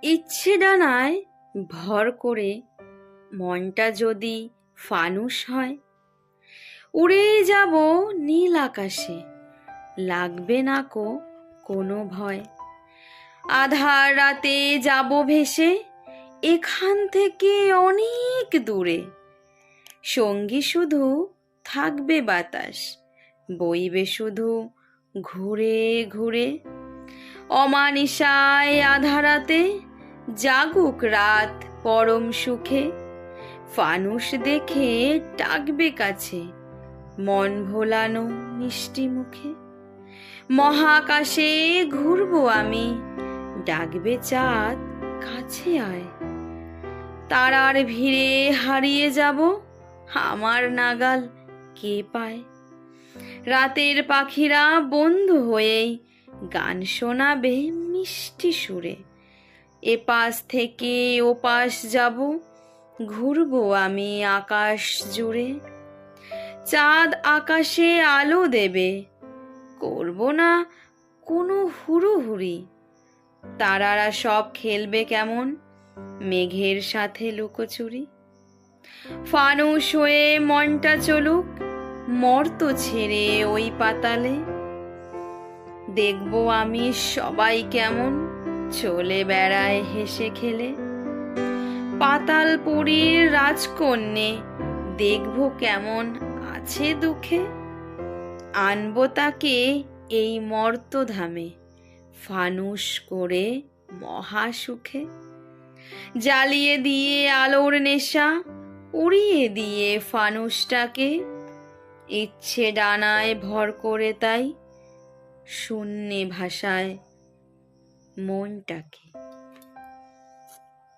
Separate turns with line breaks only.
ইচ্ছে ডানায় ভর করে মনটা যদি ফানুস হয়, উড়ে যাব নীল আকাশে, লাগবে না কোনো ভয়। আধার রাতে যাব ভেসে এখান থেকে অনেক দূরে, সঙ্গী শুধু থাকবে বাতাস, বইবে শুধু ঘুরে ঘুরে। অমানিসায় আধারাতে জাগুক রাত পরম সুখে, ফানুস দেখে ডাকবে কাছে মন ভোলানো মিষ্টি মুখে। মহাকাশে ঘুরবো আমি, ডাকবে চাঁদ কাছে আয়, তারার ভিড়ে হারিয়ে যাব, আমার নাগাল কে পায়। রাতের পাখিরা বন্ধু হয়েই গান শোনাবে মিষ্টি সুরে, এপাশ থেকে ওপাশ যাব, ঘুরবো আমি আকাশ জুড়ে। চাঁদ আকাশে আলো দেবে, করব না কোনো হুড়োহুড়ি, তারারা সব খেলবে কেমন মেঘের সাথে লুকোচুরি। ফানুস হয়ে মনটা চলুক মর্ত ছেড়ে ওই পাতালে, দেখবো আমি সবাই কেমন চলে বেড়ায় হেসে খেলে। পাতালপুরীর রাজকন্যে দেখবো কেমন আছে দুঃখে, আনবো তাকে এই মর্তধামে ফানুস করে মহা সুখে। জ্বালিয়ে দিয়ে আলোর নেশা, উড়িয়ে দিয়ে ফানুসটাকে, ইচ্ছে ডানায় ভর করে তাই শূন্যে ভাষায় মনটাকে।